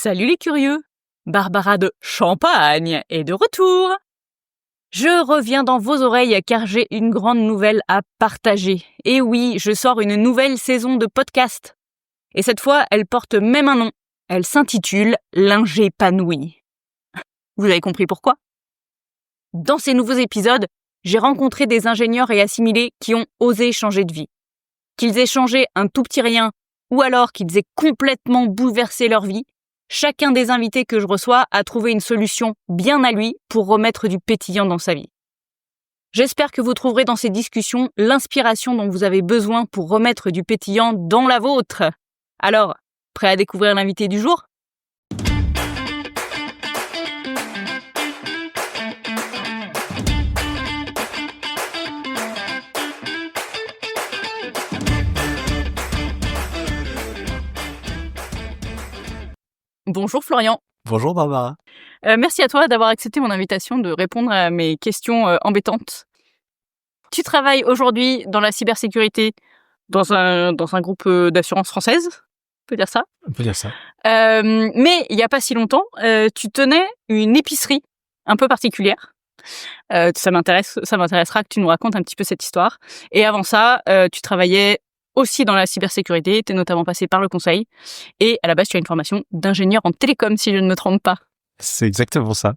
Salut les curieux, Barbara de Champagne est de retour. Je reviens dans vos oreilles car j'ai une grande nouvelle à partager. Et oui, je sors une nouvelle saison de podcast. Et cette fois, elle porte même un nom. Elle s'intitule L'Ingépanoui. Vous avez compris pourquoi ? Dans ces nouveaux épisodes, j'ai rencontré des ingénieurs et assimilés qui ont osé changer de vie. Qu'ils aient changé un tout petit rien ou alors qu'ils aient complètement bouleversé leur vie, chacun des invités que je reçois a trouvé une solution bien à lui pour remettre du pétillant dans sa vie. J'espère que vous trouverez dans ces discussions l'inspiration dont vous avez besoin pour remettre du pétillant dans la vôtre. Alors, prêt à découvrir l'invité du jour ? Bonjour Florian. Bonjour Barbara. Merci à toi d'avoir accepté mon invitation de répondre à mes questions embêtantes. Tu travailles aujourd'hui dans la cybersécurité dans un groupe d'assurance française, on peut dire ça. On peut dire ça. Mais il n'y a pas si longtemps, tu tenais une épicerie un peu particulière. Ça m'intéressera que tu nous racontes un petit peu cette histoire. Et avant ça, tu travaillais aussi dans la cybersécurité, tu es notamment passé par le conseil. Et à la base, tu as une formation d'ingénieur en télécom, si je ne me trompe pas. C'est exactement ça.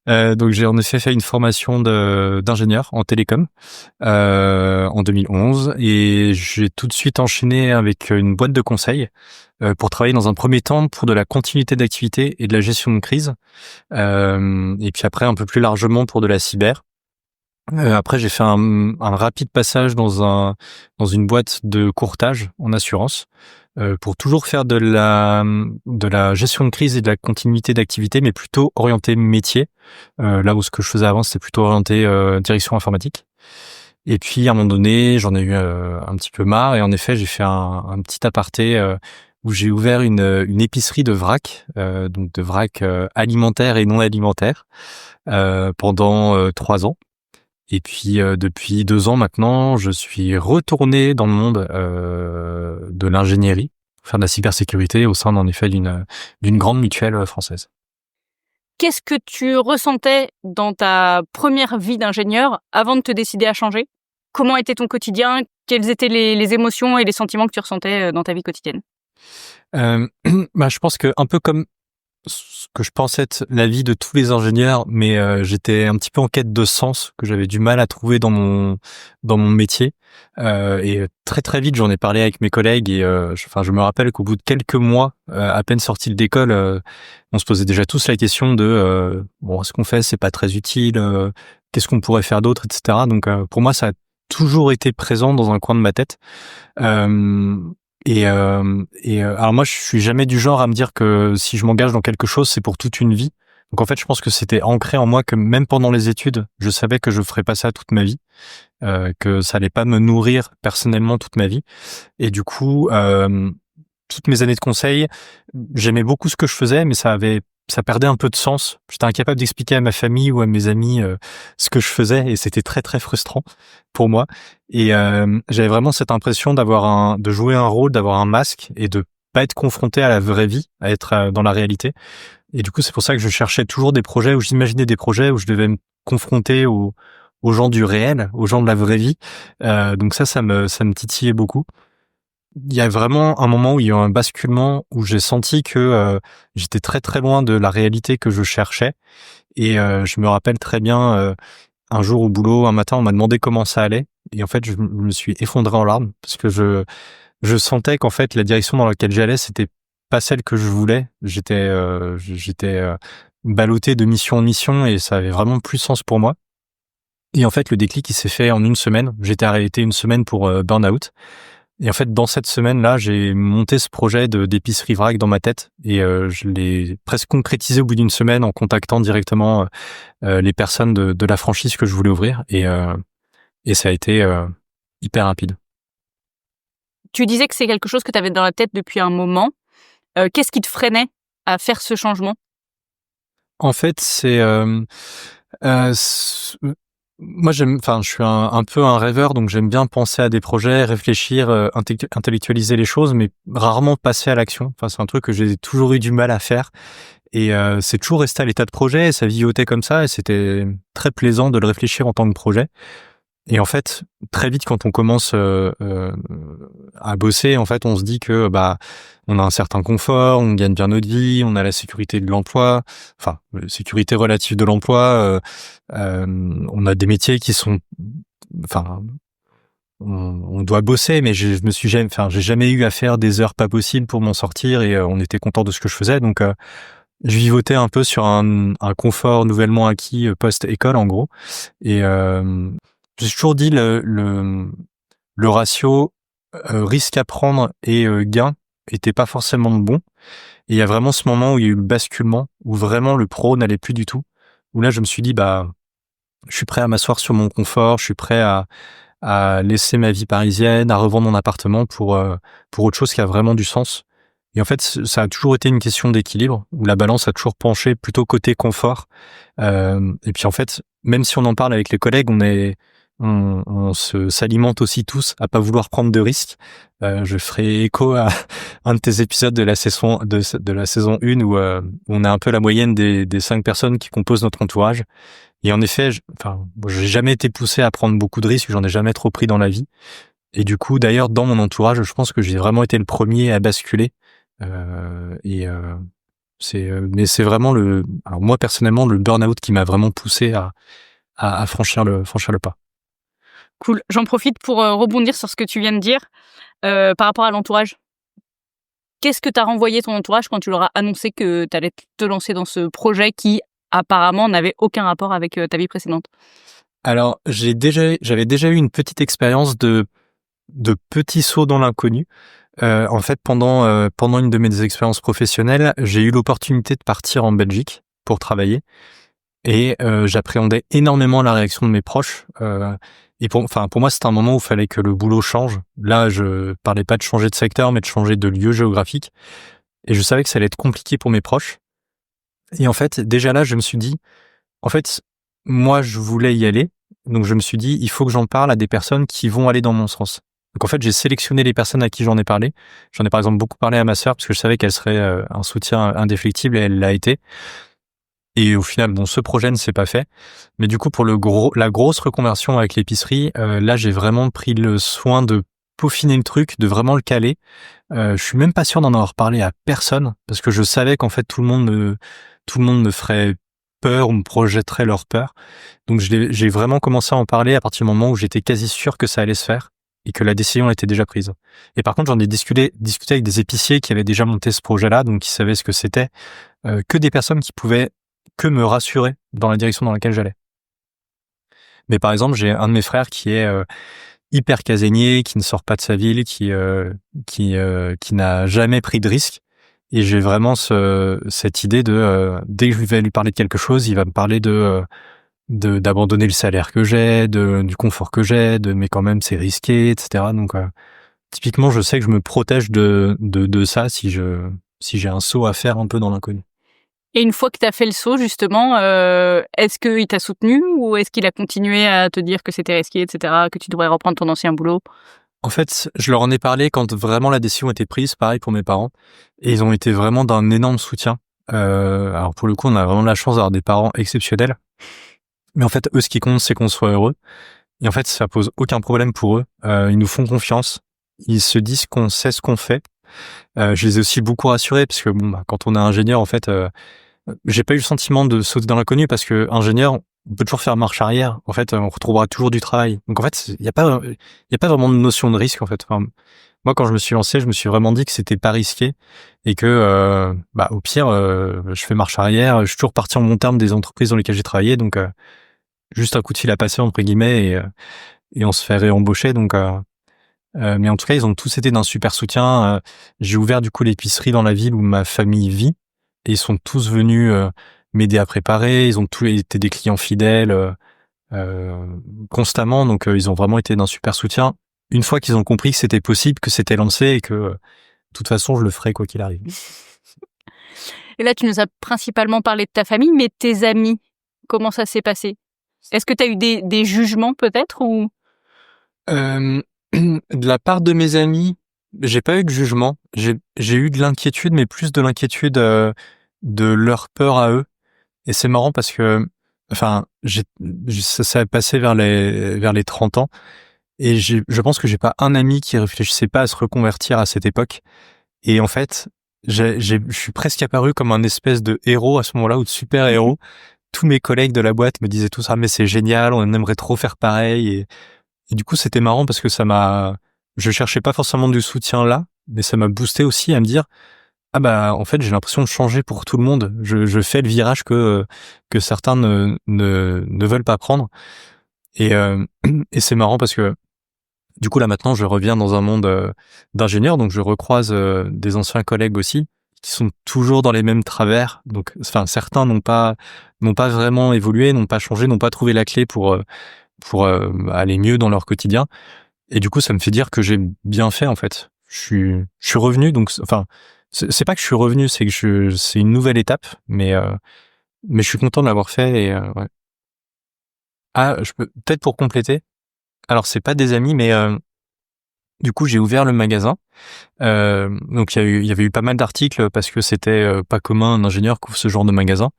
Donc j'ai en effet fait une formation d'ingénieur en télécom en 2011 et j'ai tout de suite enchaîné avec une boîte de conseil pour travailler dans un premier temps pour de la continuité d'activité et de la gestion de crise et puis après un peu plus largement pour de la cyber. Après j'ai fait un rapide passage dans une boîte de courtage en assurance pour toujours faire de la gestion de crise et de la continuité d'activité, mais plutôt orienté métier. Là où ce que je faisais avant, c'était plutôt orienté direction informatique. Et puis à un moment donné, j'en ai eu un petit peu marre, et en effet, j'ai fait un petit aparté où j'ai ouvert une épicerie de vrac, donc de vrac alimentaire et non alimentaire, pendant 3 ans. Et puis depuis 2 ans maintenant, je suis retourné dans le monde de l'ingénierie, faire de la cybersécurité au sein en effet d'une grande mutuelle française. Qu'est-ce que tu ressentais dans ta première vie d'ingénieur avant de te décider à changer ? Comment était ton quotidien ? Quelles étaient les émotions et les sentiments que tu ressentais dans ta vie quotidienne ? Je pense que un peu comme ce que je pensais être la vie de tous les ingénieurs, mais j'étais un petit peu en quête de sens que j'avais du mal à trouver dans mon métier. Et très très vite, j'en ai parlé avec mes collègues et je me rappelle qu'au bout de quelques mois, à peine sortis d'école, on se posait déjà tous la question de ce qu'on fait, c'est pas très utile. Qu'est-ce qu'on pourrait faire d'autre, etc. Donc pour moi, ça a toujours été présent dans un coin de ma tête. Alors moi, je suis jamais du genre à me dire que si je m'engage dans quelque chose, c'est pour toute une vie. Donc en fait, je pense que c'était ancré en moi que même pendant les études, je savais que je ferais pas ça toute ma vie, que ça allait pas me nourrir personnellement toute ma vie. Et du coup, toutes mes années de conseil, j'aimais beaucoup ce que je faisais, mais ça perdait un peu de sens. J'étais incapable d'expliquer à ma famille ou à mes amis ce que je faisais, et c'était très très frustrant pour moi. Et j'avais vraiment cette impression de jouer un rôle, d'avoir un masque et de pas être confronté à la vraie vie, à être dans la réalité. Et du coup, c'est pour ça que je cherchais toujours des projets, où j'imaginais des projets où je devais me confronter aux gens du réel, aux gens de la vraie vie. Donc ça me titillait beaucoup. Il y a vraiment un moment où il y a eu un basculement, où j'ai senti que j'étais très très loin de la réalité que je cherchais. Et je me rappelle très bien, un jour au boulot, un matin, on m'a demandé comment ça allait. Et en fait, je me suis effondré en larmes parce que je sentais qu'en fait, la direction dans laquelle j'allais, c'était pas celle que je voulais. J'étais ballotté de mission en mission et ça avait vraiment plus sens pour moi. Et en fait, le déclic, il s'est fait en une semaine. J'étais arrêté une semaine pour burn-out. Et en fait, dans cette semaine-là, j'ai monté ce projet d'épicerie vrac dans ma tête et je l'ai presque concrétisé au bout d'une semaine en contactant directement les personnes de la franchise que je voulais ouvrir et ça a été hyper rapide. Tu disais que c'est quelque chose que tu avais dans la tête depuis un moment. Qu'est-ce qui te freinait à faire ce changement ? En fait, Moi, je suis un peu un rêveur, donc j'aime bien penser à des projets, réfléchir, intellectualiser les choses, mais rarement passer à l'action. Enfin, c'est un truc que j'ai toujours eu du mal à faire. Et c'est toujours resté à l'état de projet, et ça vivotait comme ça, et c'était très plaisant de le réfléchir en tant que projet. Et en fait, très vite, quand on commence à bosser, en fait, on se dit que on a un certain confort, on gagne bien notre vie, on a la sécurité de l'emploi, enfin sécurité relative de l'emploi. On a des métiers qui sont, enfin, on doit bosser, mais je me suis jamais, enfin, j'ai jamais eu à faire des heures pas possibles pour m'en sortir, et on était content de ce que je faisais, donc je vivotais un peu sur un confort nouvellement acquis post-école, en gros. Et j'ai toujours dit le ratio risque à prendre et gain était pas forcément bon. Et il y a vraiment ce moment où il y a eu le basculement, où vraiment le pro n'allait plus du tout. Où là, je me suis dit, je suis prêt à m'asseoir sur mon confort, je suis prêt à laisser ma vie parisienne, à revendre mon appartement pour autre chose qui a vraiment du sens. Et en fait, ça a toujours été une question d'équilibre, où la balance a toujours penché plutôt côté confort. Et puis en fait, même si on en parle avec les collègues, on s'alimente aussi tous à pas vouloir prendre de risques. Je ferai écho à un de tes épisodes de la saison de la saison 1 où on a un peu la moyenne des 5 personnes qui composent notre entourage. Et en effet, j'ai jamais été poussé à prendre beaucoup de risques, j'en ai jamais trop pris dans la vie. Et du coup, d'ailleurs, dans mon entourage, je pense que j'ai vraiment été le premier à basculer. Mais c'est vraiment alors moi personnellement, le burn-out qui m'a vraiment poussé à franchir le pas. Cool. J'en profite pour rebondir sur ce que tu viens de dire par rapport à l'entourage. Qu'est-ce que t'as renvoyé ton entourage quand tu leur as annoncé que t'allais te lancer dans ce projet qui apparemment n'avait aucun rapport avec ta vie précédente? Alors, j'avais déjà eu une petite expérience de petits sauts dans l'inconnu. En fait, pendant une de mes expériences professionnelles, j'ai eu l'opportunité de partir en Belgique pour travailler, et j'appréhendais énormément la réaction de mes proches. Et pour moi, c'était un moment où il fallait que le boulot change. Là, je parlais pas de changer de secteur, mais de changer de lieu géographique. Et je savais que ça allait être compliqué pour mes proches. Et en fait, déjà là, je me suis dit, en fait, moi, je voulais y aller. Donc, je me suis dit, il faut que j'en parle à des personnes qui vont aller dans mon sens. Donc, en fait, j'ai sélectionné les personnes à qui j'en ai parlé. J'en ai par exemple beaucoup parlé à ma sœur parce que je savais qu'elle serait un soutien indéfectible, et elle l'a été. Et au final, bon, ce projet ne s'est pas fait. Mais du coup, pour la grosse reconversion avec l'épicerie, là, j'ai vraiment pris le soin de peaufiner le truc, de vraiment le caler. Je suis même pas sûr d'en avoir parlé à personne parce que je savais qu'en fait tout le monde me ferait peur ou me projetterait leur peur. Donc j'ai vraiment commencé à en parler à partir du moment où j'étais quasi sûr que ça allait se faire et que la décision était déjà prise. Et par contre, j'en ai discuté avec des épiciers qui avaient déjà monté ce projet-là, donc qui savaient ce que c'était, que des personnes qui pouvaient que me rassurer dans la direction dans laquelle j'allais. Mais par exemple, j'ai un de mes frères qui est hyper casanier, qui ne sort pas de sa ville, qui n'a jamais pris de risque. Et j'ai vraiment cette idée de dès que je vais lui parler de quelque chose, il va me parler d'abandonner le salaire que j'ai, du confort que j'ai, mais quand même c'est risqué, etc. Donc typiquement, je sais que je me protège de ça si j'ai un saut à faire un peu dans l'inconnu. Et une fois que t'as fait le saut, justement, est-ce qu'il t'a soutenu ou est-ce qu'il a continué à te dire que c'était risqué, etc., que tu devrais reprendre ton ancien boulot? En fait, je leur en ai parlé quand vraiment la décision était prise, pareil pour mes parents, et ils ont été vraiment d'un énorme soutien. Alors pour le coup, on a vraiment la chance d'avoir des parents exceptionnels. Mais en fait, eux, ce qui compte, c'est qu'on soit heureux. Et en fait, ça pose aucun problème pour eux. Ils nous font confiance. Ils se disent qu'on sait ce qu'on fait. Je les ai aussi beaucoup rassurés parce que quand on est ingénieur, en fait, j'ai pas eu le sentiment de sauter dans l'inconnu parce que ingénieur, on peut toujours faire marche arrière. En fait, on retrouvera toujours du travail. Donc en fait, il y a pas vraiment de notion de risque en fait. Enfin, moi, quand je me suis lancé, je me suis vraiment dit que c'était pas risqué et que, au pire, je fais marche arrière. Je suis toujours parti en bon terme des entreprises dans lesquelles j'ai travaillé. Donc juste un coup de fil à passer entre guillemets et on se fait réembaucher. Donc mais en tout cas, ils ont tous été d'un super soutien. J'ai ouvert du coup l'épicerie dans la ville où ma famille vit. Et ils sont tous venus m'aider à préparer. Ils ont tous été des clients fidèles constamment. Donc, ils ont vraiment été d'un super soutien. Une fois qu'ils ont compris que c'était possible, que c'était lancé et que, de toute façon, je le ferai quoi qu'il arrive. Et là, tu nous as principalement parlé de ta famille, mais tes amis, comment ça s'est passé? Est-ce que tu as eu des jugements peut-être ou... De la part de mes amis, j'ai pas eu de jugement. J'ai eu de l'inquiétude, mais plus de l'inquiétude de leur peur à eux. Et c'est marrant parce que, enfin, ça a passé vers les 30 ans. Et je pense que j'ai pas un ami qui réfléchissait pas à se reconvertir à cette époque. Et en fait, je suis presque apparu comme un espèce de héros à ce moment-là, ou de super-héros. Tous mes collègues de la boîte me disaient tous, ah, mais c'est génial, on aimerait trop faire pareil. Et du coup, c'était marrant parce que je cherchais pas forcément du soutien là, mais ça m'a boosté aussi à me dire, ah bah, en fait, j'ai l'impression de changer pour tout le monde. Je fais le virage que certains ne veulent pas prendre. Et, et c'est marrant parce que, du coup, là, maintenant, je reviens dans un monde d'ingénieurs, donc je recroise des anciens collègues aussi, qui sont toujours dans les mêmes travers. Donc, enfin, certains n'ont pas vraiment évolué, n'ont pas changé, n'ont pas trouvé la clé pour aller mieux dans leur quotidien. Et du coup, ça me fait dire que j'ai bien fait, en fait. Je suis revenu, donc, enfin, c'est pas que je suis revenu, c'est que c'est une nouvelle étape, mais je suis content de l'avoir fait et ouais. Ah, je peux peut-être pour compléter. Alors, c'est pas des amis, mais du coup, j'ai ouvert le magasin. Donc, il y avait eu pas mal d'articles parce que c'était pas commun un ingénieur qui ouvre ce genre de magasin.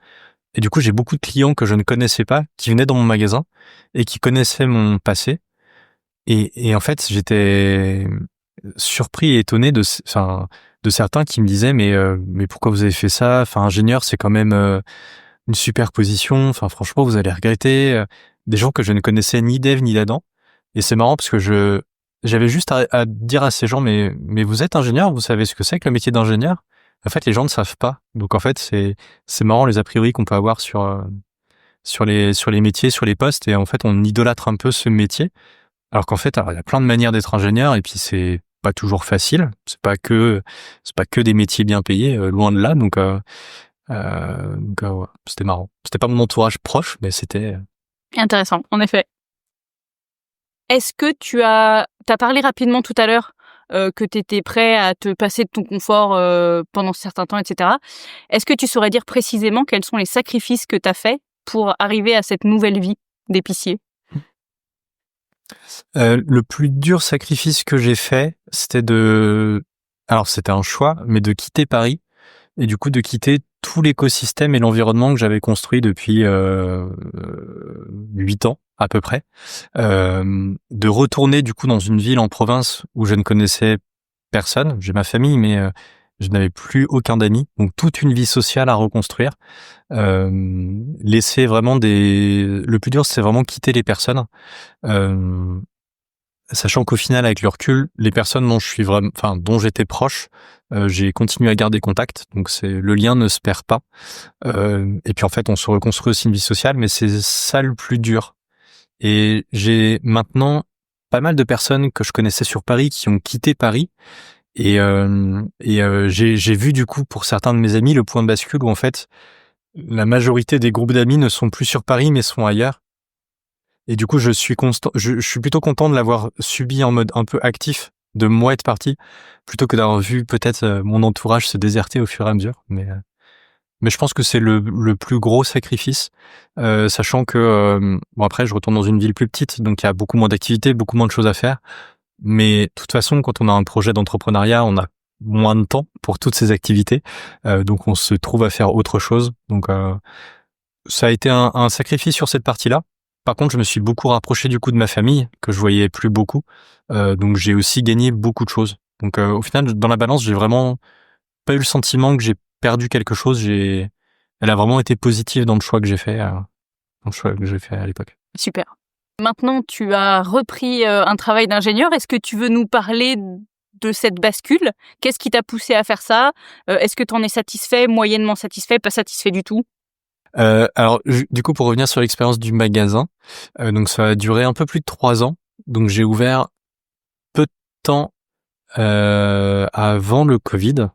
Et du coup, j'ai beaucoup de clients que je ne connaissais pas qui venaient dans mon magasin et qui connaissaient mon passé. Et en fait, j'étais surpris et étonné de certains qui me disaient mais pourquoi vous avez fait ça? Enfin, ingénieur, c'est quand même une super position. Enfin, franchement, vous allez regretter. Des gens que je ne connaissais ni d'Ève ni d'Adam. Et c'est marrant parce que j'avais juste à dire à ces gens mais vous êtes ingénieur, vous savez ce que c'est que le métier d'ingénieur? En fait, les gens ne savent pas. Donc en fait, c'est marrant les a priori qu'on peut avoir sur les métiers, sur les postes, et en fait, on idolâtre un peu ce métier. Alors qu'en fait, il y a plein de manières d'être ingénieur, et puis c'est pas toujours facile. C'est pas que des métiers bien payés, loin de là. Donc ouais, c'était marrant. C'était pas mon entourage proche, mais c'était Intéressant, en effet. Est-ce que t'as parlé rapidement tout à l'heure que tu étais prêt à te passer de ton confort pendant un certain temps, etc. Est-ce que tu saurais dire précisément quels sont les sacrifices que tu as faits pour arriver à cette nouvelle vie d'épicier? Le plus dur sacrifice que j'ai fait, alors c'était un choix, mais de quitter Paris, et du coup de quitter tout l'écosystème et l'environnement que j'avais construit depuis 8 ans à peu près, de retourner du coup dans une ville en province où je ne connaissais personne. J'ai ma famille, mais je n'avais plus aucun ami, donc toute une vie sociale à reconstruire. Laisser vraiment le plus dur, c'est vraiment quitter les personnes. Sachant qu'au final, avec le recul, les personnes dont j'étais proche, j'ai continué à garder contact. Donc le lien ne se perd pas. Et puis en fait, on se reconstruit aussi une vie sociale, mais c'est ça le plus dur. Et j'ai maintenant pas mal de personnes que je connaissais sur Paris qui ont quitté Paris. Et j'ai vu du coup pour certains de mes amis le point de bascule où en fait la majorité des groupes d'amis ne sont plus sur Paris mais sont ailleurs. Et du coup, je suis plutôt content de l'avoir subi en mode un peu actif, de moi être parti, plutôt que d'avoir vu peut-être mon entourage se déserter au fur et à mesure. Mais je pense que c'est le plus gros sacrifice, sachant que bon après, je retourne dans une ville plus petite, donc il y a beaucoup moins d'activités, beaucoup moins de choses à faire. Mais de toute façon, quand on a un projet d'entrepreneuriat, on a moins de temps pour toutes ces activités, donc on se trouve à faire autre chose. Donc ça a été un sacrifice sur cette partie-là. Par contre, je me suis beaucoup rapproché du coup de ma famille, que je voyais plus beaucoup. Donc j'ai aussi gagné beaucoup de choses. Donc au final, dans la balance, j'ai vraiment pas eu le sentiment que j'ai perdu quelque chose. Elle a vraiment été positive dans le choix que j'ai fait, à l'époque. Super. Maintenant, tu as repris un travail d'ingénieur. Est-ce que tu veux nous parler de cette bascule? Qu'est-ce qui t'a poussé à faire ça? Est-ce que tu en es satisfait, moyennement satisfait, pas satisfait du tout? Alors, du coup, pour revenir sur l'expérience du magasin, donc ça a duré un peu plus de 3 ans. Donc j'ai ouvert peu de temps avant le Covid.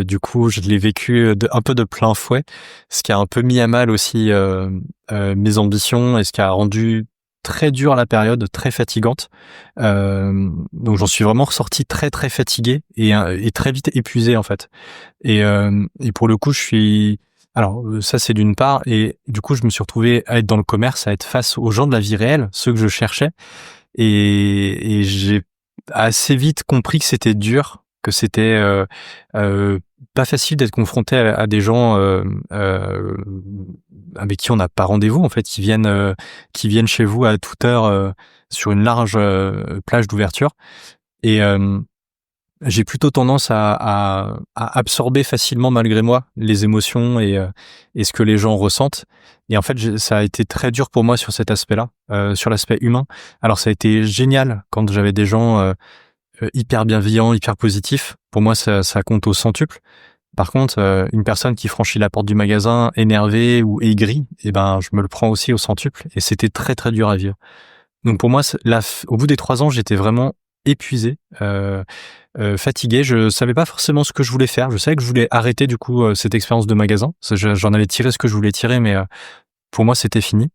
Du coup, je l'ai vécu un peu de plein fouet, ce qui a un peu mis à mal aussi mes ambitions et ce qui a rendu très dur la période, très fatigante. Donc j'en suis vraiment ressorti très très fatigué et très vite épuisé en fait. Et pour le coup, Alors, ça, c'est d'une part, et du coup, je me suis retrouvé à être dans le commerce, à être face aux gens de la vie réelle, ceux que je cherchais, et j'ai assez vite compris que c'était dur, que c'était pas facile d'être confronté à des gens avec qui on n'a pas rendez-vous, en fait, qui viennent chez vous à toute heure sur une large plage d'ouverture. Et j'ai plutôt tendance à absorber facilement, malgré moi, les émotions et ce que les gens ressentent. Et en fait, ça a été très dur pour moi sur cet aspect-là, sur l'aspect humain. Alors, ça a été génial quand j'avais des gens hyper bienveillants, hyper positifs. Pour moi, ça compte au centuple. Par contre, une personne qui franchit la porte du magasin énervée ou aigrie, eh ben, je me le prends aussi au centuple. Et c'était très, très dur à vivre. Donc pour moi, au bout des 3 ans, j'étais vraiment épuisé, fatigué. Je savais pas forcément ce que je voulais faire. Je savais que je voulais arrêter du coup cette expérience de magasin. J'en avais tiré ce que je voulais tirer, mais pour moi, c'était fini.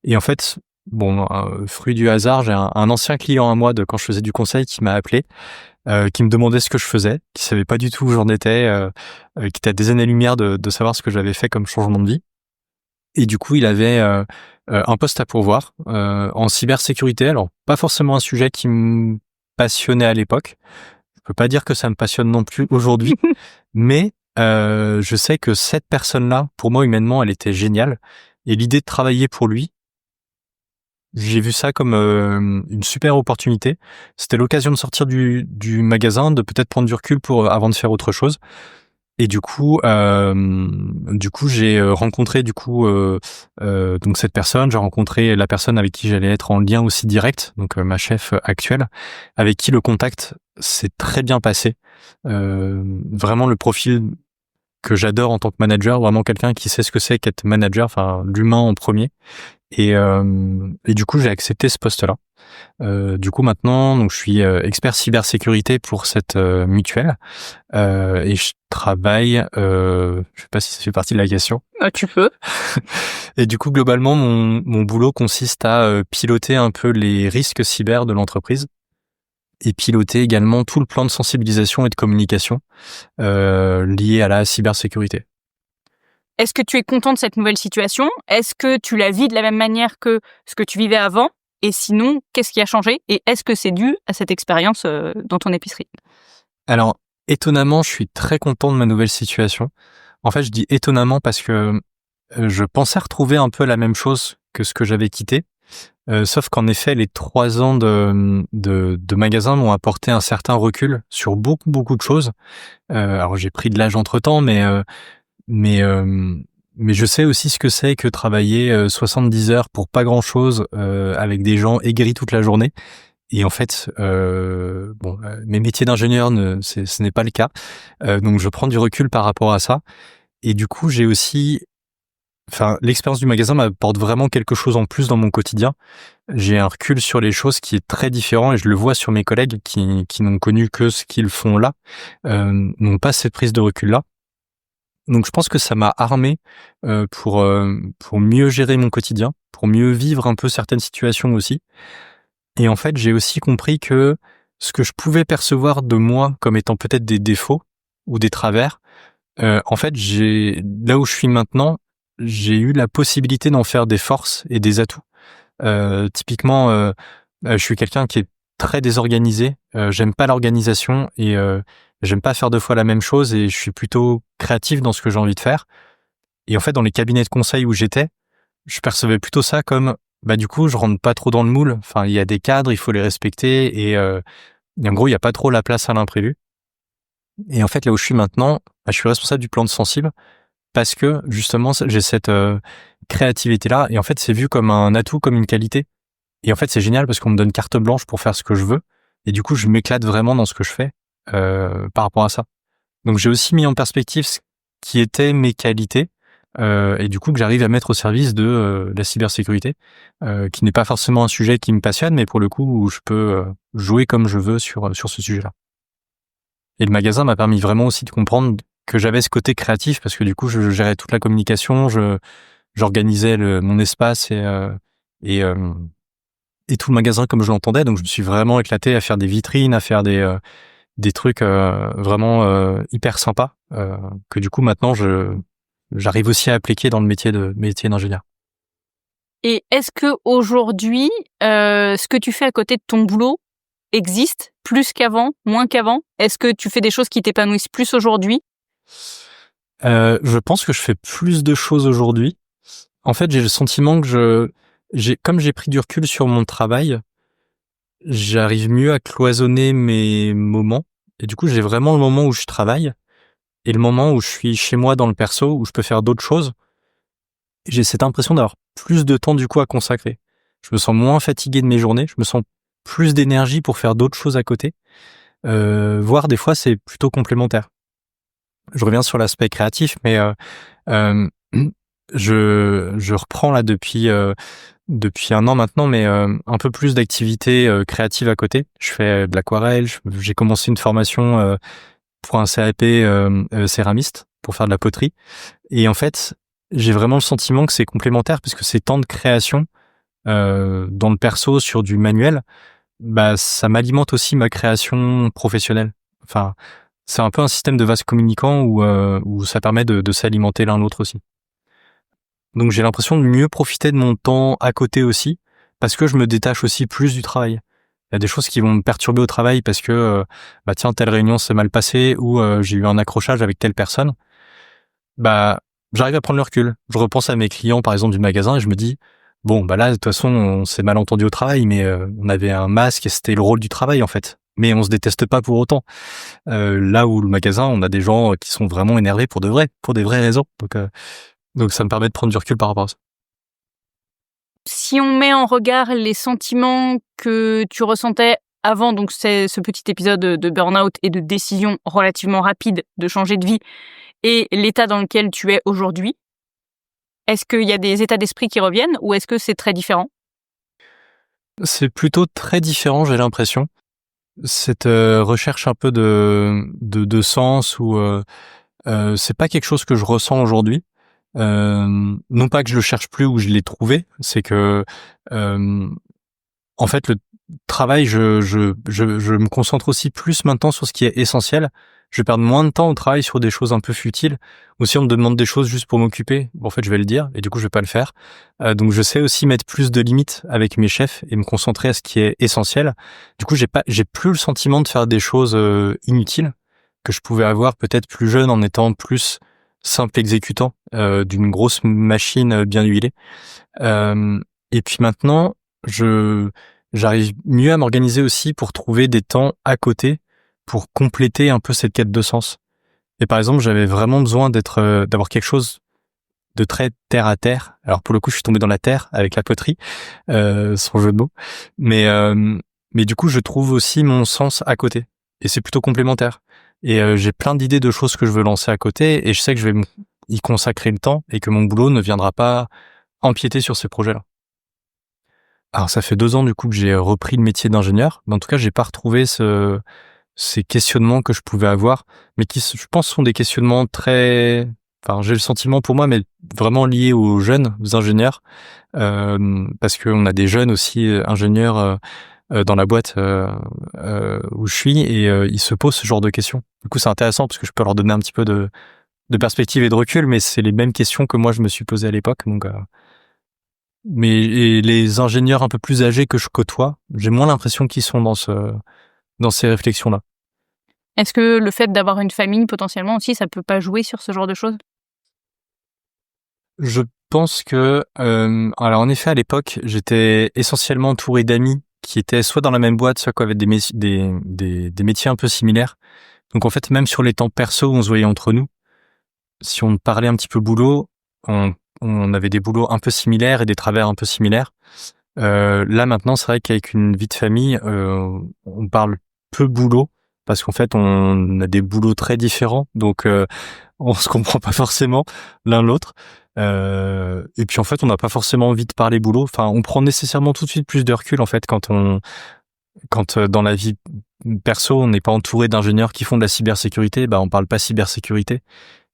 Et en fait, bon, fruit du hasard, j'ai un ancien client à moi de quand je faisais du conseil qui m'a appelé, qui me demandait ce que je faisais, qui savait pas du tout où j'en étais, qui était à des années-lumière de savoir ce que j'avais fait comme changement de vie. Et du coup, il avait un poste à pourvoir en cybersécurité. Alors, pas forcément un sujet qui me passionnait à l'époque. Je peux pas dire que ça me passionne non plus aujourd'hui, mais je sais que cette personne-là, pour moi, humainement, elle était géniale. Et l'idée de travailler pour lui, j'ai vu ça comme une super opportunité. C'était l'occasion de sortir du magasin, de peut-être prendre du recul avant de faire autre chose. Et du coup, j'ai rencontré donc cette personne. J'ai rencontré la personne avec qui j'allais être en lien aussi direct, donc ma chef actuelle, avec qui le contact s'est très bien passé. Vraiment le profil que j'adore en tant que manager, vraiment quelqu'un qui sait ce que c'est qu'être manager, enfin l'humain en premier. Et du coup, j'ai accepté ce poste-là. Du coup, maintenant, donc je suis expert cybersécurité pour cette mutuelle et je travaille. Je sais pas si ça fait partie de la question. Ah, tu peux. Et du coup, globalement, mon boulot consiste à piloter un peu les risques cyber de l'entreprise et piloter également tout le plan de sensibilisation et de communication lié à la cybersécurité. Est-ce que tu es content de cette nouvelle situation? Est-ce que tu la vis de la même manière que ce que tu vivais avant? Et sinon, qu'est-ce qui a changé? Et est-ce que c'est dû à cette expérience dans ton épicerie? Alors, étonnamment, je suis très content de ma nouvelle situation. En fait, je dis étonnamment parce que je pensais retrouver un peu la même chose que ce que j'avais quitté. Sauf qu'en effet, les 3 ans de magasin m'ont apporté un certain recul sur beaucoup, beaucoup de choses. Alors, j'ai pris de l'âge entre-temps, mais je sais aussi ce que c'est que travailler 70 heures pour pas grand-chose avec des gens aigris toute la journée. Et en fait, mes métiers d'ingénieur, ce n'est pas le cas. Donc, je prends du recul par rapport à ça. Et du coup, l'expérience du magasin m'apporte vraiment quelque chose en plus dans mon quotidien. J'ai un recul sur les choses qui est très différent et je le vois sur mes collègues qui n'ont connu que ce qu'ils font là, n'ont pas cette prise de recul-là. Donc, je pense que ça m'a armé pour mieux gérer mon quotidien, pour mieux vivre un peu certaines situations aussi. Et en fait, j'ai aussi compris que ce que je pouvais percevoir de moi comme étant peut-être des défauts ou des travers, en fait, là où je suis maintenant, j'ai eu la possibilité d'en faire des forces et des atouts. Typiquement, je suis quelqu'un qui est très désorganisé. J'aime pas l'organisation et j'aime pas faire 2 fois la même chose et je suis plutôt créatif dans ce que j'ai envie de faire. Et en fait, dans les cabinets de conseil où j'étais, je percevais plutôt ça comme, du coup, je rentre pas trop dans le moule. Enfin, il y a des cadres, il faut les respecter et en gros, il y a pas trop la place à l'imprévu. Et en fait, là où je suis maintenant, je suis responsable du plan de sensible parce que justement, j'ai cette créativité-là. Et en fait, c'est vu comme un atout, comme une qualité. Et en fait, c'est génial parce qu'on me donne carte blanche pour faire ce que je veux. Et du coup, je m'éclate vraiment dans ce que je fais par rapport à ça. Donc, j'ai aussi mis en perspective ce qui étaient mes qualités et du coup, que j'arrive à mettre au service de la cybersécurité, qui n'est pas forcément un sujet qui me passionne, mais pour le coup, où je peux jouer comme je veux sur ce sujet-là. Et le magasin m'a permis vraiment aussi de comprendre que j'avais ce côté créatif parce que du coup, je gérais toute la communication, j'organisais mon espace et tout le magasin comme je l'entendais. Donc, je me suis vraiment éclaté à faire des vitrines, à faire des trucs vraiment hyper sympas que du coup, maintenant, j'arrive aussi à appliquer dans le métier d'ingénieur. Et est-ce que aujourd'hui, ce que tu fais à côté de ton boulot existe plus qu'avant, moins qu'avant? Est-ce que tu fais des choses qui t'épanouissent plus aujourd'hui? Je pense que je fais plus de choses aujourd'hui. En fait, j'ai le sentiment que comme j'ai pris du recul sur mon travail, j'arrive mieux à cloisonner mes moments. Et du coup, j'ai vraiment le moment où je travaille et le moment où je suis chez moi dans le perso, où je peux faire d'autres choses. J'ai cette impression d'avoir plus de temps du coup à consacrer. Je me sens moins fatigué de mes journées, je me sens plus d'énergie pour faire d'autres choses à côté. Voire des fois, c'est plutôt complémentaire. Je reviens sur l'aspect créatif, mais je reprends là depuis un an maintenant, mais un peu plus d'activités créatives à côté. Je fais de l'aquarelle, j'ai commencé une formation pour un CAP céramiste pour faire de la poterie. Et en fait, j'ai vraiment le sentiment que c'est complémentaire parce que ces temps de création dans le perso sur du manuel, bah ça m'alimente aussi ma création professionnelle. Enfin, c'est un peu un système de vase communicant où ça permet de s'alimenter l'un l'autre aussi. Donc j'ai l'impression de mieux profiter de mon temps à côté aussi, parce que je me détache aussi plus du travail. Il y a des choses qui vont me perturber au travail parce que bah tiens, telle réunion s'est mal passée ou j'ai eu un accrochage avec telle personne. Bah j'arrive à prendre le recul. Je repense à mes clients par exemple du magasin et je me dis bon bah là de toute façon on s'est mal entendu au travail, mais on avait un masque et c'était le rôle du travail en fait. Mais on se déteste pas pour autant. Là où le magasin, on a des gens qui sont vraiment énervés pour de vrai, pour des vraies raisons. Donc ça me permet de prendre du recul par rapport à ça. Si on met en regard les sentiments que tu ressentais avant, donc c'est ce petit épisode de burn-out et de décision relativement rapide de changer de vie, et l'état dans lequel tu es aujourd'hui, est-ce qu'il y a des états d'esprit qui reviennent ou est-ce que c'est très différent? C'est plutôt très différent, j'ai l'impression. Cette recherche un peu de sens ou c'est pas quelque chose que je ressens aujourd'hui. Non pas que je le cherche plus ou je l'ai trouvé, c'est que en fait le travail, je me concentre aussi plus maintenant sur ce qui est essentiel. Je vais perdre moins de temps au travail sur des choses un peu futiles. Ou si on me demande des choses juste pour m'occuper, bon, en fait je vais le dire et du coup je vais pas le faire. Donc je sais aussi mettre plus de limites avec mes chefs et me concentrer à ce qui est essentiel. Du coup j'ai plus le sentiment de faire des choses inutiles que je pouvais avoir peut-être plus jeune en étant plus simple exécutant d'une grosse machine bien huilée. Et puis maintenant, j'arrive mieux à m'organiser aussi pour trouver des temps à côté pour compléter un peu cette quête de sens. Et par exemple, j'avais vraiment besoin d'avoir quelque chose de très terre à terre. Alors pour le coup, je suis tombé dans la terre avec la poterie, sans jeu de mots. Mais du coup, je trouve aussi mon sens à côté. Et c'est plutôt complémentaire. Et j'ai plein d'idées de choses que je veux lancer à côté et je sais que je vais y consacrer le temps et que mon boulot ne viendra pas empiéter sur ces projets-là. Alors ça fait 2 ans du coup que j'ai repris le métier d'ingénieur, mais en tout cas j'ai pas retrouvé ces questionnements que je pouvais avoir, mais qui je pense sont des questionnements enfin j'ai le sentiment pour moi, mais vraiment liés aux jeunes, aux ingénieurs, parce qu'on a des jeunes aussi ingénieurs dans la boîte où je suis et ils se posent ce genre de questions. Du coup c'est intéressant parce que je peux leur donner un petit peu de perspective et de recul, mais c'est les mêmes questions que moi je me suis posées à l'époque, donc mais et les ingénieurs un peu plus âgés que je côtoie, j'ai moins l'impression qu'ils sont dans ces réflexions-là. Est-ce que le fait d'avoir une famille, potentiellement aussi, ça peut pas jouer sur ce genre de choses? Je pense que, alors en effet à l'époque, j'étais essentiellement entouré d'amis qui étaient soit dans la même boîte, soit qui avaient des métiers un peu similaires. Donc en fait, même sur les temps perso, on se voyait entre nous. Si on parlait un petit peu boulot, on avait des boulots un peu similaires et des travers un peu similaires. Là maintenant, c'est vrai qu'avec une vie de famille, on parle peu boulot parce qu'en fait, on a des boulots très différents, donc on se comprend pas forcément l'un l'autre. Et puis en fait, on n'a pas forcément envie de parler boulot. Enfin, on prend nécessairement tout de suite plus de recul en fait quand dans la vie perso, on n'est pas entouré d'ingénieurs qui font de la cybersécurité, bah on parle pas cybersécurité.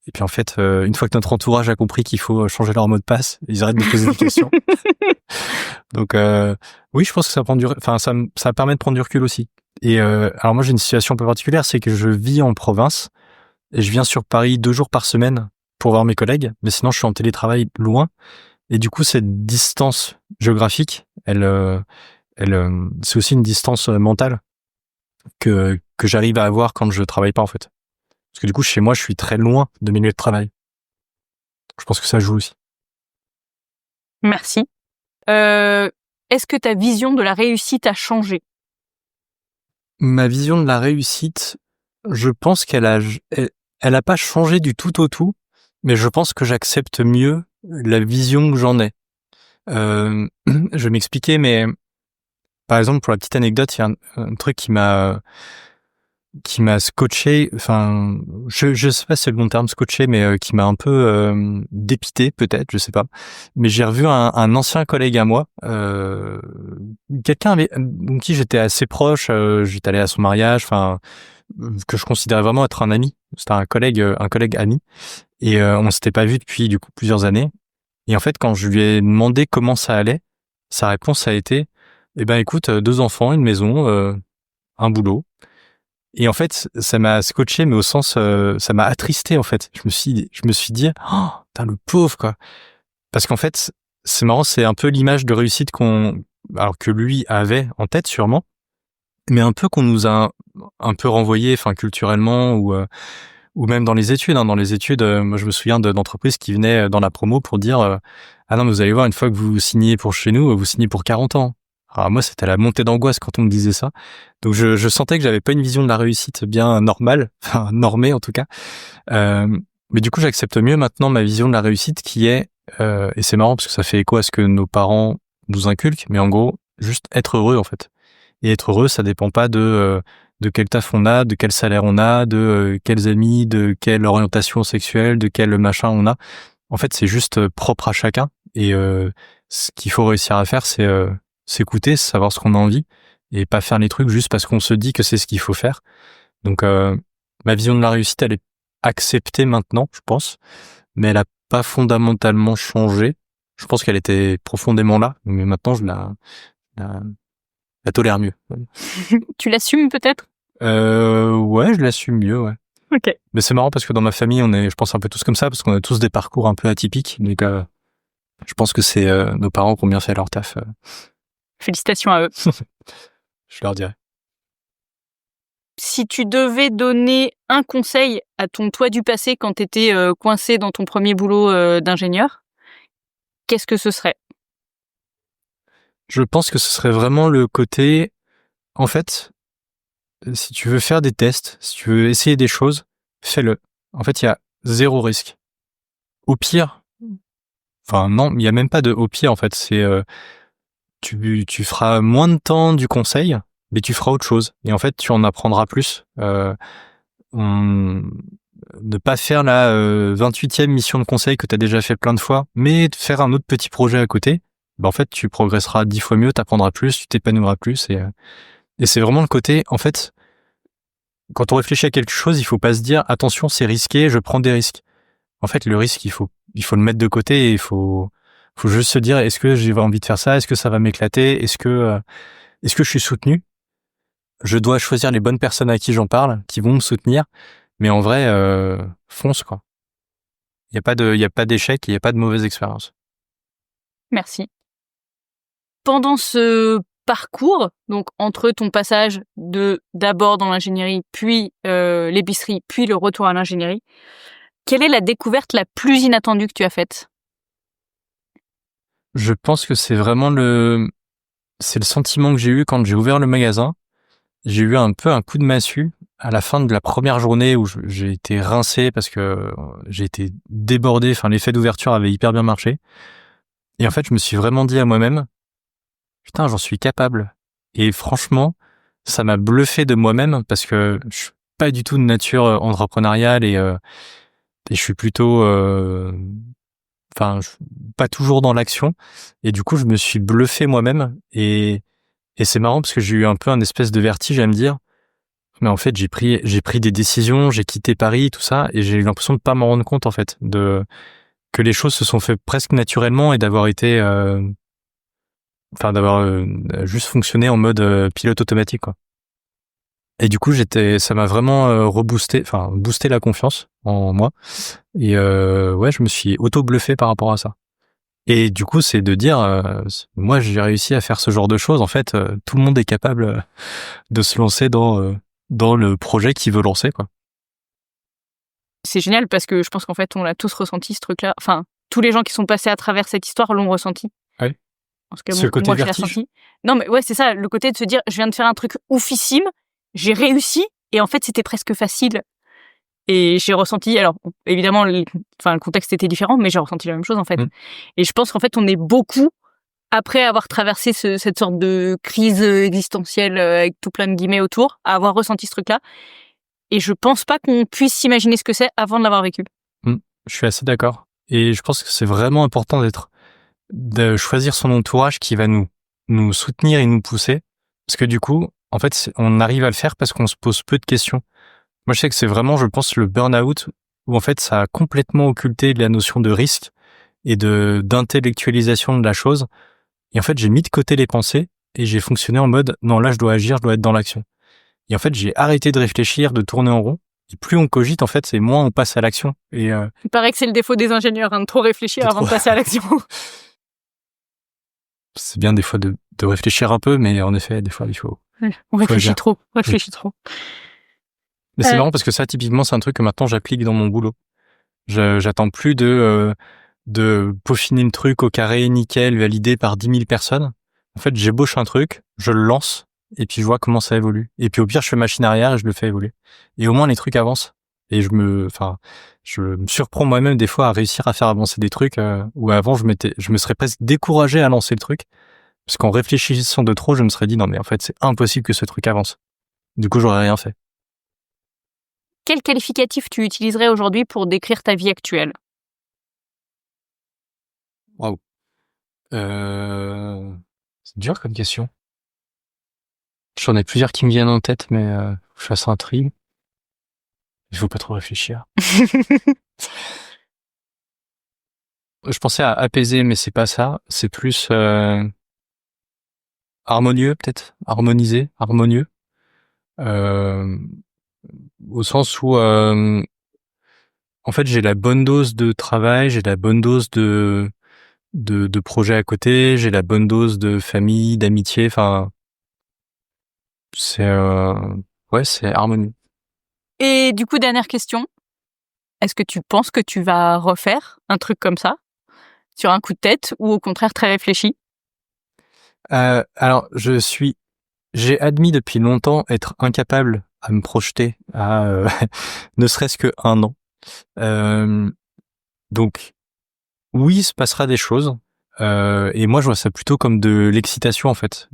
Et puis en fait, une fois que notre entourage a compris qu'il faut changer leur mot de passe, ils arrêtent de poser des questions. Donc oui, je pense que ça permet de prendre du recul aussi. Et alors moi j'ai une situation un peu particulière, c'est que je vis en province et je viens sur Paris 2 jours par semaine pour voir mes collègues, mais sinon je suis en télétravail loin. Et du coup, cette distance géographique, c'est aussi une distance mentale que j'arrive à avoir quand je travaille pas, en fait. Parce que du coup, chez moi, je suis très loin de mes lieux de travail. Je pense que ça joue aussi. Merci. Est-ce que ta vision de la réussite a changé? Ma vision de la réussite, je pense elle a pas changé du tout au tout, mais je pense que j'accepte mieux la vision que j'en ai. Je vais m'expliquer, mais par exemple, pour la petite anecdote, il y a un truc qui m'a scotché, enfin, je sais pas si c'est le bon terme, scotché, mais qui m'a un peu dépité, peut-être, je sais pas. Mais j'ai revu un ancien collègue à moi, quelqu'un avec qui j'étais assez proche, j'étais allé à son mariage, enfin, que je considérais vraiment être un ami. C'était un collègue ami, et on s'était pas vu depuis du coup plusieurs années. Et en fait, quand je lui ai demandé comment ça allait, sa réponse a été, eh ben écoute, 2 enfants, une maison, un boulot. Et en fait, ça m'a scotché, mais au sens, ça m'a attristé en fait. Je me suis dit, oh, putain, le pauvre quoi. Parce qu'en fait, c'est marrant, c'est un peu l'image de réussite alors que lui avait en tête sûrement, mais un peu qu'on nous a un peu renvoyé, enfin culturellement ou même dans les études. Dans les études, moi je me souviens d'entreprises qui venaient dans la promo pour dire, ah non, mais vous allez voir, une fois que vous signez pour chez nous, vous signez pour 40 ans. Alors moi, c'était la montée d'angoisse quand on me disait ça. Donc je sentais que j'avais pas une vision de la réussite bien normale, enfin normée en tout cas. Mais du coup, j'accepte mieux maintenant ma vision de la réussite qui est, et c'est marrant parce que ça fait écho à ce que nos parents nous inculquent, mais en gros, juste être heureux en fait. Et être heureux, ça dépend pas de quel taf on a, de quel salaire on a, de quels amis, de quelle orientation sexuelle, de quel machin on a. En fait, c'est juste propre à chacun. Et ce qu'il faut réussir à faire, c'est s'écouter, savoir ce qu'on a envie et pas faire les trucs juste parce qu'on se dit que c'est ce qu'il faut faire. Donc ma vision de la réussite, elle est acceptée maintenant, je pense, mais elle a pas fondamentalement changé. Je pense qu'elle était profondément là, mais maintenant je la tolère mieux. Tu l'assumes peut-être? Ouais, je l'assume mieux, ouais. Ok. Mais c'est marrant parce que dans ma famille, on est, je pense, un peu tous comme ça, parce qu'on a tous des parcours un peu atypiques. Donc je pense que c'est nos parents qui ont bien fait leur taf. Félicitations à eux. Je leur dirais. Si tu devais donner un conseil à ton toi du passé quand tu étais coincé dans ton premier boulot d'ingénieur, qu'est-ce que ce serait? Je pense que ce serait vraiment le côté, en fait, si tu veux faire des tests, si tu veux essayer des choses, fais-le. En fait, il y a 0 risque. Au pire, enfin non, il y a même pas de au pire en fait, c'est tu feras moins de temps du conseil, mais tu feras autre chose. Et en fait, tu en apprendras plus. Ne pas faire la 28e mission de conseil que tu as déjà fait plein de fois, mais de faire un autre petit projet à côté, en fait, tu progresseras 10 fois mieux, tu apprendras plus, tu t'épanouiras plus. Et c'est vraiment le côté, en fait, quand on réfléchit à quelque chose, il faut pas se dire, attention, c'est risqué, je prends des risques. En fait, le risque, il faut le mettre de côté et il faut juste se dire, est-ce que j'ai envie de faire ça? Est-ce que ça va m'éclater? Est-ce que je suis soutenu? Je dois choisir les bonnes personnes à qui j'en parle, qui vont me soutenir. Mais en vrai, fonce, quoi. Il y a pas d'échec, il y a pas de mauvaise expérience. Merci. Pendant ce parcours, donc entre ton passage d'abord dans l'ingénierie, puis l'épicerie, puis le retour à l'ingénierie, quelle est la découverte la plus inattendue que tu as faite? Je pense que c'est vraiment le sentiment que j'ai eu quand j'ai ouvert le magasin. J'ai eu un peu un coup de massue à la fin de la première journée où j'ai été rincé parce que j'ai été débordé. Enfin, l'effet d'ouverture avait hyper bien marché. Et en fait, je me suis vraiment dit à moi-même, putain, j'en suis capable. Et franchement, ça m'a bluffé de moi-même parce que je suis pas du tout de nature entrepreneuriale et je suis plutôt, pas toujours dans l'action. Et du coup, je me suis bluffé moi-même et c'est marrant parce que j'ai eu un peu un espèce de vertige à me dire, mais en fait, j'ai pris des décisions, j'ai quitté Paris, tout ça, et j'ai eu l'impression de pas m'en rendre compte, en fait, que les choses se sont faites presque naturellement et d'avoir été, d'avoir juste fonctionné en mode pilote automatique, quoi. Et du coup, ça m'a vraiment boosté la confiance en moi. Et ouais, je me suis auto-bluffé par rapport à ça. Et du coup, c'est de dire, moi, j'ai réussi à faire ce genre de choses. En fait, tout le monde est capable de se lancer dans le projet qu'il veut lancer, quoi. C'est génial parce que je pense qu'en fait, on l'a tous ressenti, ce truc-là. Enfin, tous les gens qui sont passés à travers cette histoire l'ont ressenti. Ouais. En tout cas, C'est le côté moi, je l'ai vertige. ressenti. Non, mais ouais, c'est ça, le côté de se dire, je viens de faire un truc oufissime, j'ai réussi, et en fait, c'était presque facile. Et j'ai ressenti, alors, évidemment, le contexte était différent, mais j'ai ressenti la même chose, en fait. Et je pense qu'en fait, on est beaucoup, après avoir traversé cette sorte de crise existentielle avec tout plein de guillemets autour, à avoir ressenti ce truc-là. Et je pense pas qu'on puisse s'imaginer ce que c'est avant de l'avoir vécu. Je suis assez d'accord. Et je pense que c'est vraiment important de choisir son entourage qui va nous soutenir et nous pousser. Parce que du coup, en fait, on arrive à le faire parce qu'on se pose peu de questions. Moi, je sais que c'est vraiment, je pense, le burn-out où en fait, ça a complètement occulté la notion de risque et d'intellectualisation de la chose. Et en fait, j'ai mis de côté les pensées et j'ai fonctionné en mode, non, là, je dois agir, je dois être dans l'action. Et en fait, j'ai arrêté de réfléchir, de tourner en rond. Et plus on cogite, en fait, c'est moins on passe à l'action. Et Il paraît que c'est le défaut des ingénieurs, de trop réfléchir avant de passer à l'action. C'est bien des fois de réfléchir un peu, mais en effet, des fois, il faut... On réfléchit trop, on réfléchit trop. Mais c'est marrant parce que ça, typiquement, c'est un truc que maintenant j'applique dans mon boulot. J'attends plus de peaufiner le truc au carré, nickel, validé par 10 000 personnes. En fait, j'ébauche un truc, je le lance, et puis je vois comment ça évolue. Et puis au pire, je fais machine arrière et je le fais évoluer. Et au moins, les trucs avancent. Et je me surprends moi-même des fois à réussir à faire avancer des trucs où avant, je me serais presque découragé à lancer le truc. Parce qu'en réfléchissant de trop, je me serais dit, non, mais en fait, c'est impossible que ce truc avance. Du coup, j'aurais rien fait. Quel qualificatif tu utiliserais aujourd'hui pour décrire ta vie actuelle? Waouh. C'est dur comme question. J'en ai plusieurs qui me viennent en tête, mais je fasse un tri. Il faut pas trop réfléchir. Je pensais à apaiser, mais c'est pas ça. C'est plus harmonieux, peut-être. Harmonisé, harmonieux. Au sens où, en fait, j'ai la bonne dose de travail, j'ai la bonne dose de projets à côté, j'ai la bonne dose de famille, d'amitié. Enfin, c'est c'est harmonieux. Et du coup, dernière question. Est-ce que tu penses que tu vas refaire un truc comme ça, sur un coup de tête, ou au contraire très réfléchi? Alors, j'ai admis depuis longtemps être incapable à me projeter à ne serait-ce que 1 an. Donc, oui, il se passera des choses. Et moi, je vois ça plutôt comme de l'excitation, en fait.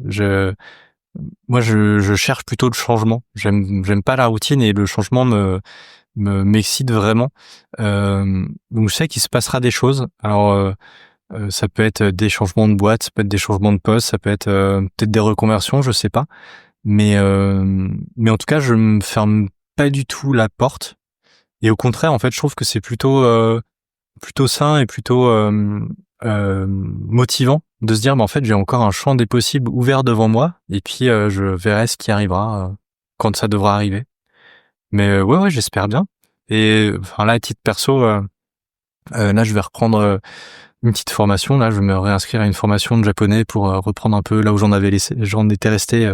Moi, je cherche plutôt le changement. J'aime pas la routine et le changement m'excite vraiment. Donc, je sais qu'il se passera des choses. Alors, ça peut être des changements de boîte, ça peut être des changements de poste, ça peut être peut-être des reconversions, je sais pas. Mais en tout cas, je me ferme pas du tout la porte. Et au contraire, en fait, je trouve que c'est plutôt sain et plutôt motivant de se dire, en fait, j'ai encore un champ des possibles ouvert devant moi. Et puis, je verrai ce qui arrivera quand ça devra arriver. Mais ouais, j'espère bien. Et enfin là, à titre perso, là, je vais reprendre une petite formation. Là, je vais me réinscrire à une formation de japonais pour reprendre un peu là où j'en étais resté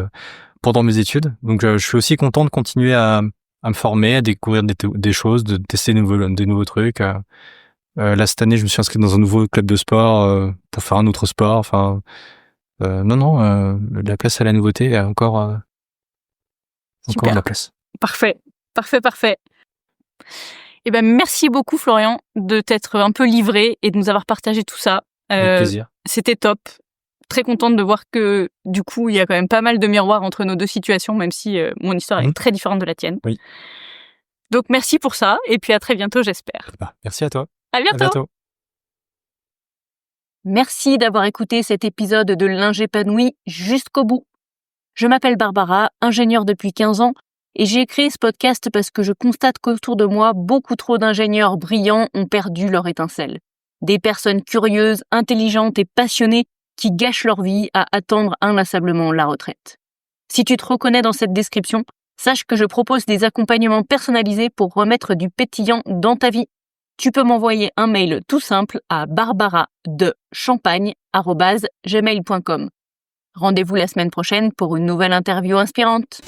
pendant mes études. Donc, je suis aussi content de continuer à me former, à découvrir des choses, de tester des nouveaux trucs. Là, cette année, je me suis inscrit dans un nouveau club de sport pour faire un autre sport. Enfin, non, la place à la nouveauté a encore de la place. Parfait. Eh ben, merci beaucoup, Florian, de t'être un peu livré et de nous avoir partagé tout ça. Avec plaisir. C'était top. Très contente de voir que, du coup, il y a quand même pas mal de miroirs entre nos deux situations, même si mon histoire est très différente de la tienne. Oui. Donc, merci pour ça, et puis à très bientôt, j'espère. Merci à toi. À bientôt. Merci d'avoir écouté cet épisode de L'Ingépanoui jusqu'au bout. Je m'appelle Barbara, ingénieure depuis 15 ans, et j'ai créé ce podcast parce que je constate qu'autour de moi, beaucoup trop d'ingénieurs brillants ont perdu leur étincelle. Des personnes curieuses, intelligentes et passionnées qui gâchent leur vie à attendre inlassablement la retraite. Si tu te reconnais dans cette description, Sache que je propose des accompagnements personnalisés pour remettre du pétillant dans ta vie. Tu peux m'envoyer un mail tout simple à barbaradechampagne@gmail.com. Rendez-vous la semaine prochaine pour une nouvelle interview inspirante.